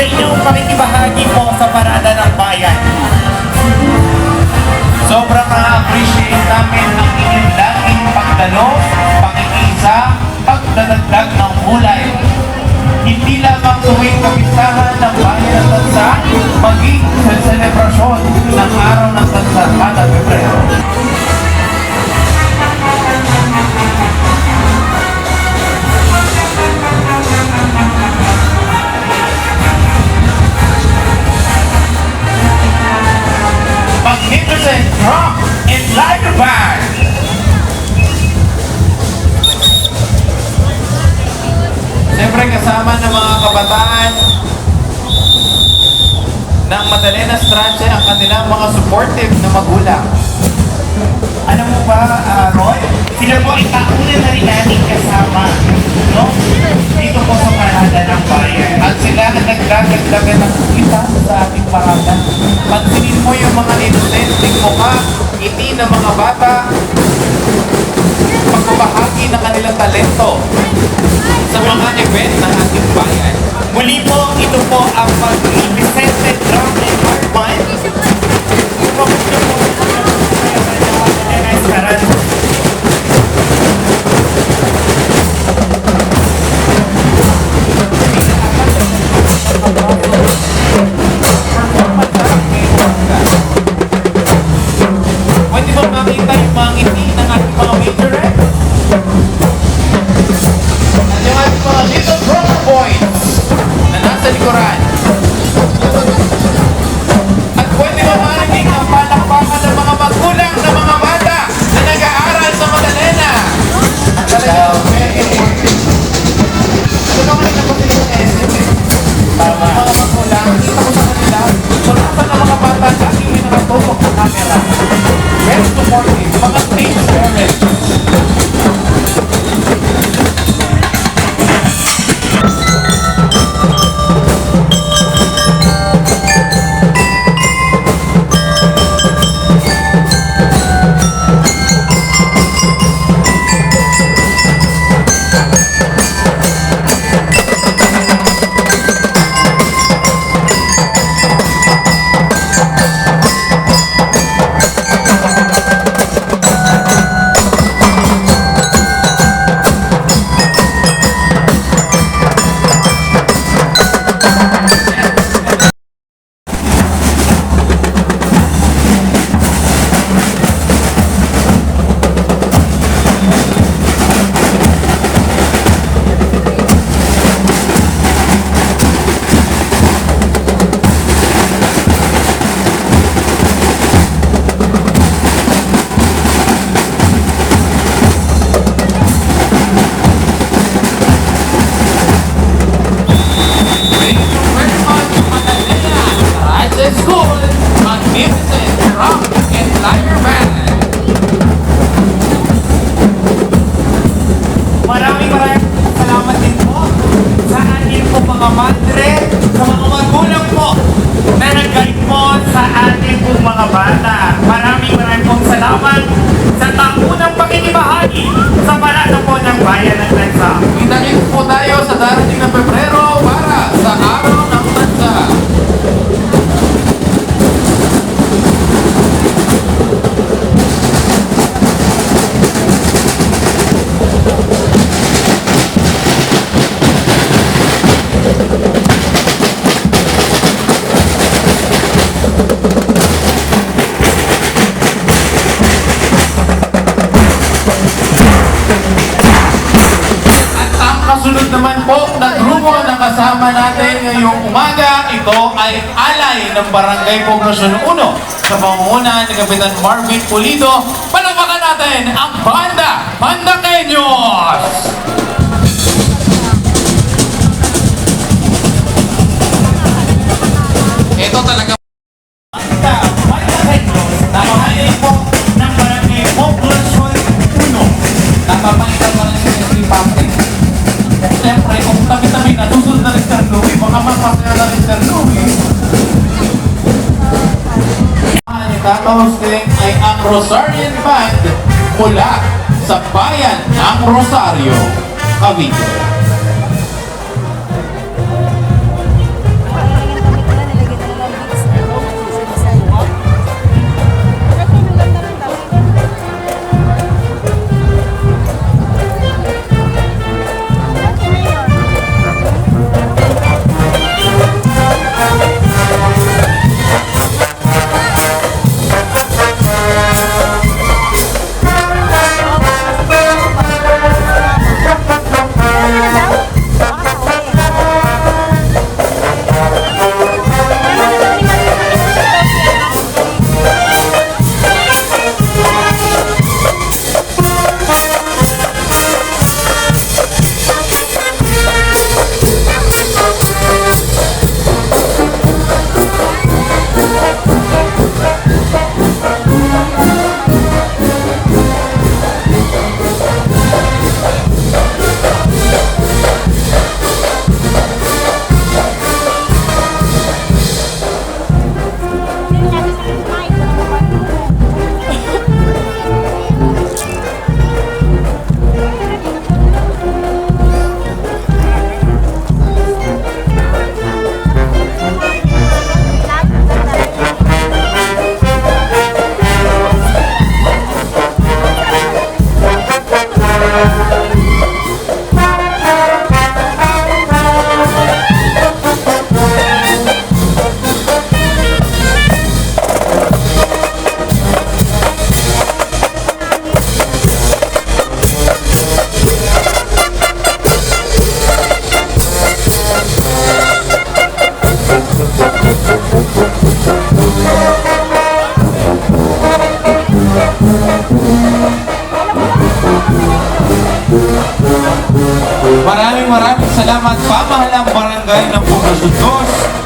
inyong pakikibahagi po sa Parada ng Bayan. Sobrang na-appreciate namin ang inyong laging pagdalo, pakikisa, pagdadagdag ng kulay. Hindi lamang tuwing kapistahan ng bayan at bansa, maging sa selebrasyon ng araw ng bansa kada Pebrero. Magnificent Drum and Live Band! Siyempre kasama ng mga kabataan ng Madalena Stranche ang kanilang mga supportive na magulang. Alam mo ba, Roy? Sila po ay kauna na rin natin kasama, no? Dito po sa Parada ng Bayan. At sila ang nagdagdagan ng kita sa ating parada. Pansinin mo yung mga inosenteng mukha, ngiti ng mga bata, pagbabahagi ng kanilang talento sa mga event ng ating bayan. Muli po, ito po ang Vicente Drum and Art Band. Pwede ba makita yung mga ngiti ng ating mga majorette? At yung ating mga little drummer boys na nasa likuran. At pwede ba marinig ang palakpakan ng mga magulang ng mga bata na nag-aaral sa Madalena? At talagang tulungan na po sila sa SM. Mga magulang, kita ko sa kanila, sulasan ng mga bata laging may nakatutok sa camera. Very supportive, mga stage parents. Maraming salamat din po sa ating po mga madre, sa mga magulang po na nag-guide po sa ating po mga bata. Maraming pong salamat sa taunang pakikibahagi sa Parada po ng Bayan ng Bansa. Kita-kits po tayo sa darating na Pebrero para sa Araw ng Bansa. Kasunod naman po na grupo na kasama natin ngayong umaga, ito ay alay ng Barangay Poblacion 1 sa pamumunan ni Kapitan Marvin Pulido. Palakpakan natin ang Banda Bandaqueños! Ito talaga Banda Bandaqueños, nakahayay po ng Barangay Poblacion 1. napapalitan pa rin sa Republic. Siyempre, kung tabi-tabi na, susunod na rin Sir Louie, baka mapasaya na rin Sir Louie. Ang itatahosting ay ang Rosarian Band mula sa bayan ng Rosario, Cavite.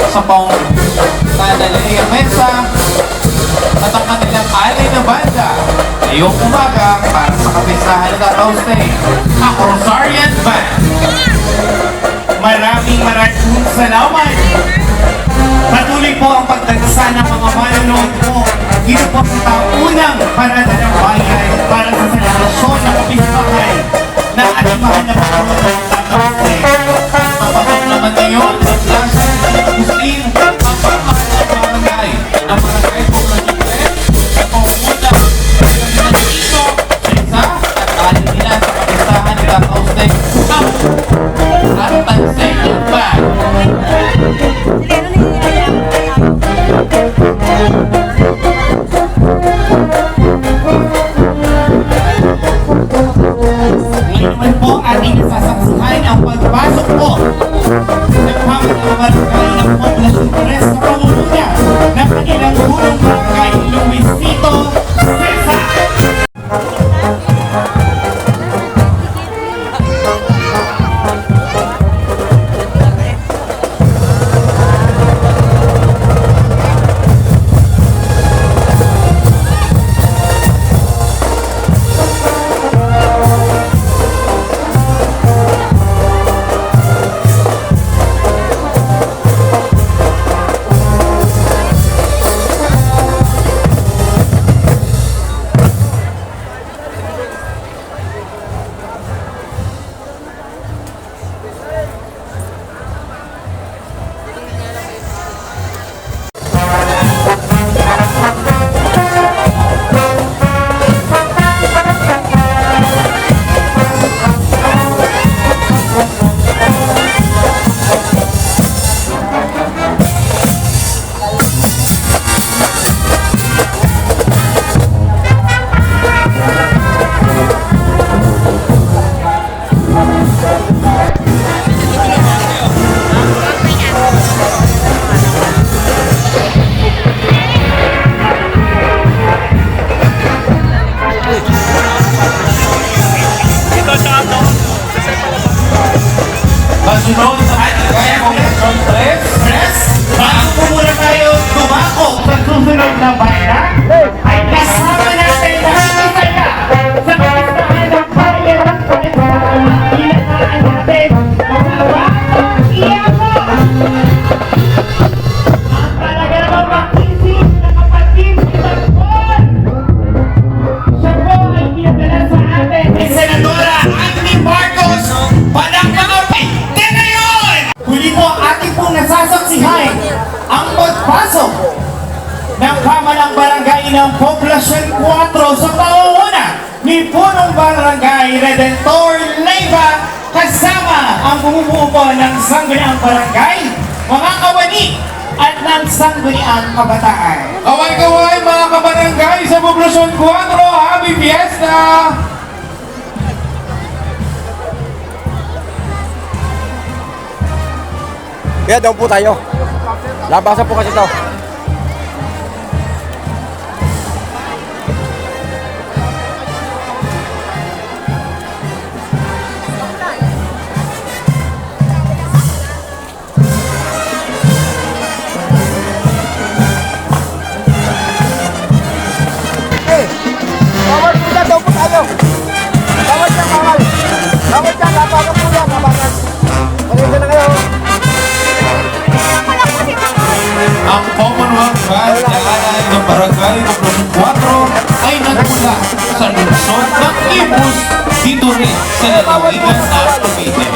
sa pangunguna na Lea Mesa at ang kanilang alay na banda ngayong umaga para sa kapistahan ng Taos Day, ang Rosarian Band. Maraming salamat. Patuloy po ang pagdagsa ng mga manonood po dito po sa taunang parada ng bayan para sa selebrasyon ng kapistahan na ating mahal na Panginoon ng Taos Day. Mapapag naman ngayon ang Plaza ng Agustin, ang barangay ng barangay Poblacion sa pangunguna ng Nandito, Sensa at alay nila sa kapistahan ng Taos Day, ang Tanzanian Band. Ngayon naman po ating nasasaksihan ang pagpasok po ng mga barangay ng Poblacion Tres sa pangunguna ng kanilang gurong barangay Luisito Cesa. Kasunod sa barangay Poblacion Tres, Bago po muna tayo dumako sa susunod na banda, ay kasama natin ang isaya sa kapistahan ng bayan ng Panginoon. Ilataan natin mga batang iyako. Ang talaga namang makisip na kapatid ni Tagpon. Siya po ay pinadala sa atin ni Senadora Annie Marcos. Panagpangapay! Huli po ating pong nasasaksihan ang pagpasok ng pamalang barangay ng Poblacion 4 sa pangunguna ni Punong Barangay Redentor Leyva kasama ang bumubuo po ng Sangguniang Barangay, mga kawani at ng Sangguniang Kabataan. kaway-kaway mga kabarangay sa Poblacion 4, Happy Fiesta! Kaya doon po tayo. Labasan po kasi ito. Bawal po dyan, doon po tayo. Bawal dyan, bawal. Bawal dyan, labasan po yan, labasan. Maligyan na kayo. Ang Commonwealth Band na alay ng barangay Poblacion 4 ay nagmula sa lungsod ng Imus dito rin sa lalawigan ng Cavite.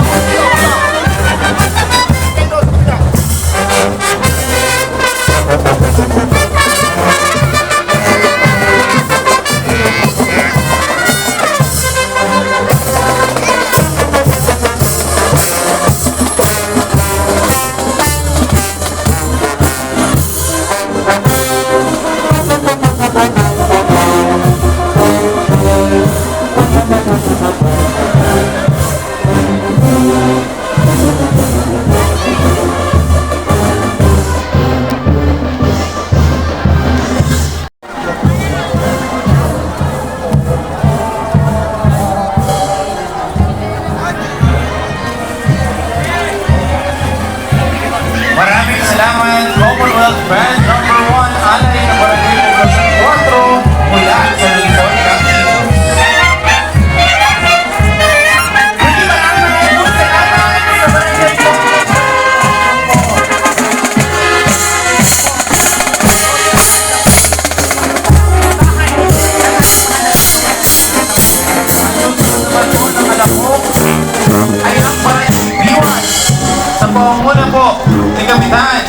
Kapitan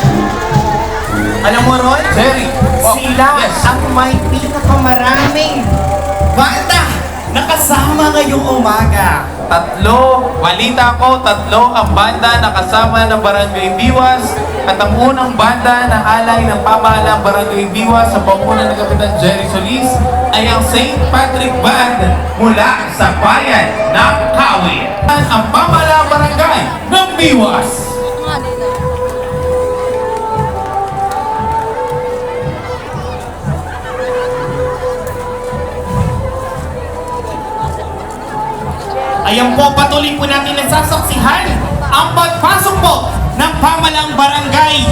Alam mo, Roy? Jerry. Oh, Sila yes. ang may pinakamaraming banda na kasama ngayong umaga. Balita ko, tatlo ang banda na kasama ng Barangay Biwas at ang unang banda na alay ng pamahalang Barangay Biwas sa pamumuno ng Kapitan Jerry Solis ay ang St. Patrick Band mula sa bayan ng Kawit. Ang pamahalang barangay ng Biwas. Ayan po, patuloy po natin nagsasaksihan ang pagpasok po ng pamalang barangay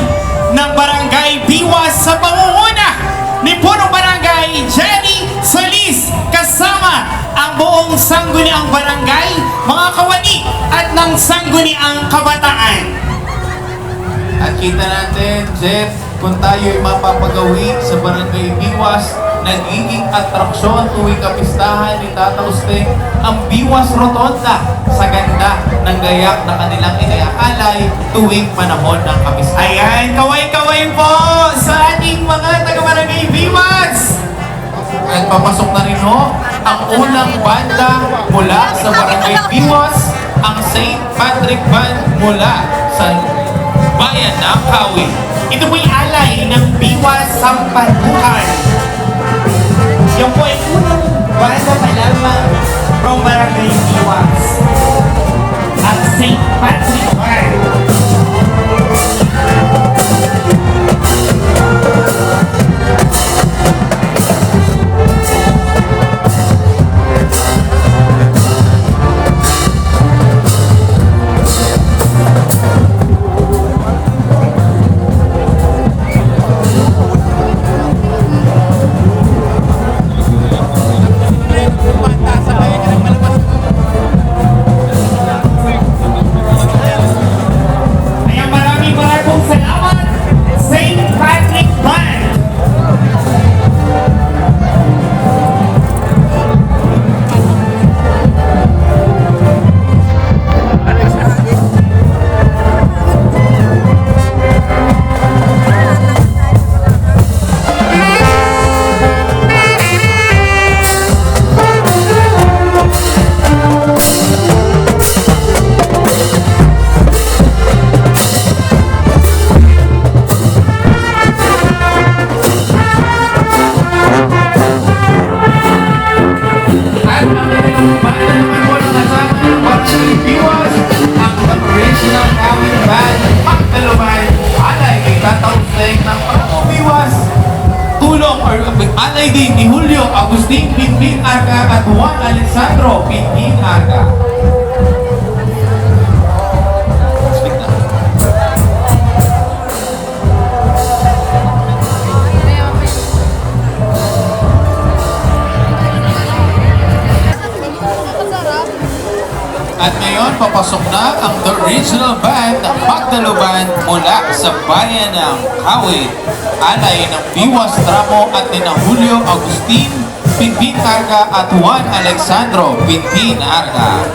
ng Barangay Biwas sa pangunguna ni Punong Barangay Jerry Solis kasama ang buong sangguniang barangay, mga kawani at ng sangguniang kabataan. At kita natin, Jeff, kung tayo'y mapapagawi sa Barangay Biwas, nagiging atraksyon tuwing kapistahan ni Tata Usteng ang Biwas Rotonda sa ganda ng gayak na kanilang iniaalay tuwing panahon ng kapistahan. Ayan, kaway-kaway po sa ating mga taga-Barangay Biwas! At papasok na rin ho ang unang banda mula sa Barangay Biwas, ang St. Patrick Band mula sa bayan ng Kawit. Ito po'y alay ng Biwas Sampadukan. Yan po ay unang banda pa lamang from Barangay Biwas. At St. Patrick Band. Ayan, maraming salamat, St. Patrick Band. At ang kanilang banda naman po na kasama ng Barangay Biwas, ang original Kawit Band, Magdalubay, alay kay Tata Usteng ng Barangay Biwas, tulong or alay din ni Julio Agustin Pinpin Arca at Juan Alexandro Pinpin Arca. Speak na. At ngayon, papasok na ang The Original Band ng Magdaluban mula sa bayan ng Kawit. Alay ng Biwas Tramo at ni Julio Agustin Pinpin Arca at Juan Alexandro Pinpin Arca.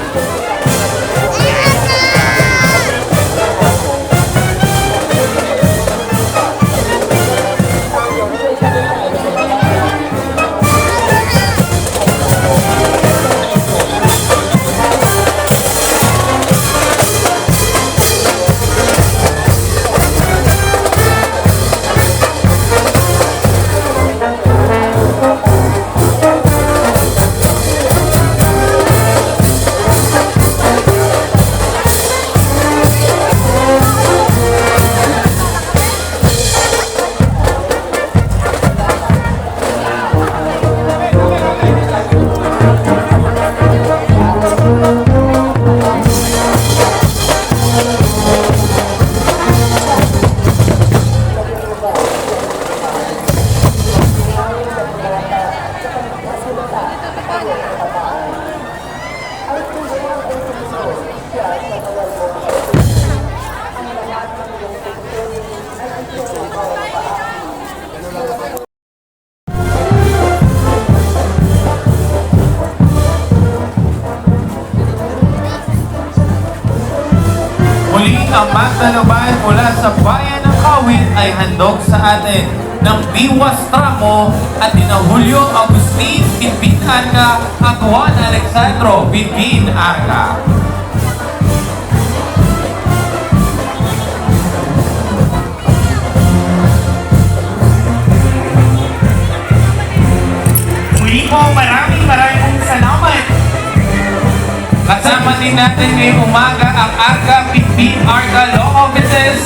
handog sa atin ng Biwas Tramo at nina Julio Agustin Binbin Arca at Juan Alexandro Binbin Arca. Muli po, maraming pong salamat. Kasama din natin ngayong umaga ang Arca Binbin Arca Law Offices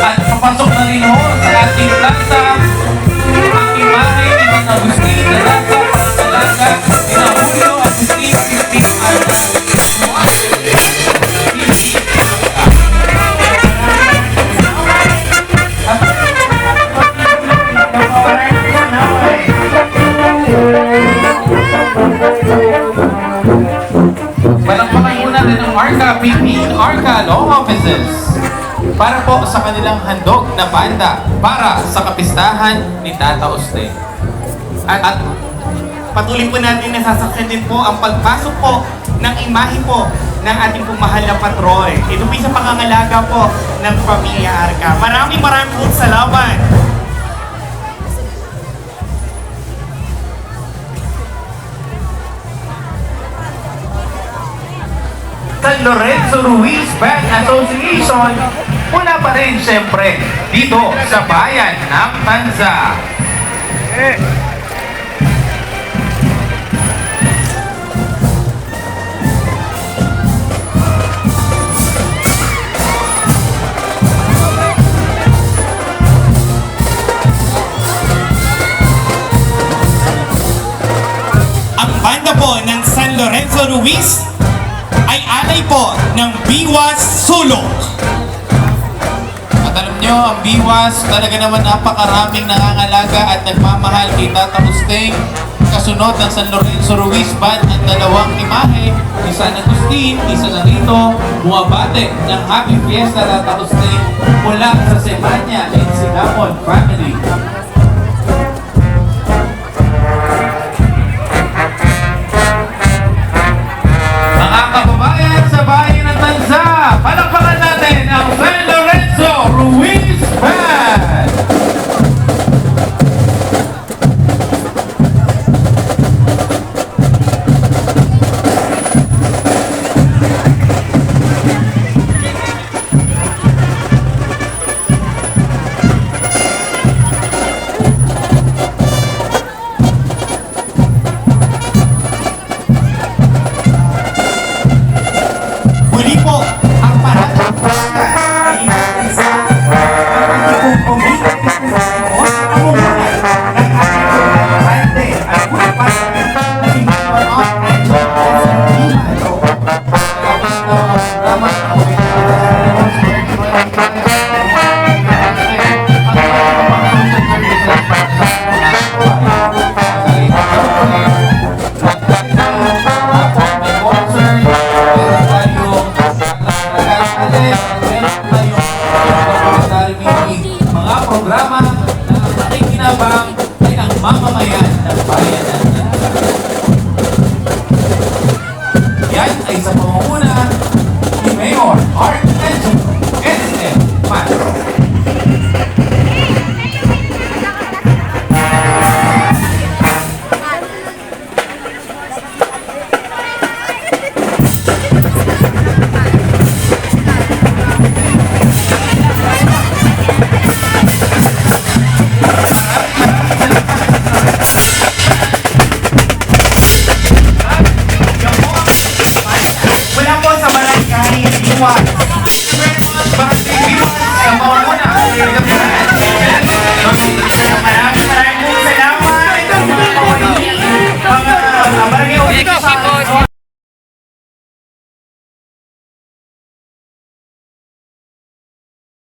at papasok na rin ho sa ating plaza ang imahe ni Juan Agustin na nasa Pangalaga ni Julio Agustin Binbin Arca. Palakpakan muna natin ang Arca Binbin Arca Law Offices para po sa kanilang handog na banda para sa kapistahan ni Tata Uste. At patuloy po natin nasasaksiyan din po ang pagpasok po ng imahe po ng ating pong mahal na patrol. Ito po sa pangangalaga po ng Pamilya Arca. Maraming pong salamat. San Lorenzo Ruiz Band Association, mula pa rin siyempre dito sa bayan ng Tanza. Ang banda po ng San Lorenzo Ruiz ay alay po ng Biwas Sulok. At alam nyo, ang Biwas talaga naman napakaraming nangangalaga at nagmamahal kay Tata Usteng. Kasunod ng San Lorenzo Ruiz Band ang dalawang imahe ni San Agustin, isa na rito, bumabate ng Happy Fiesta Tata Usteng mula sa Semanya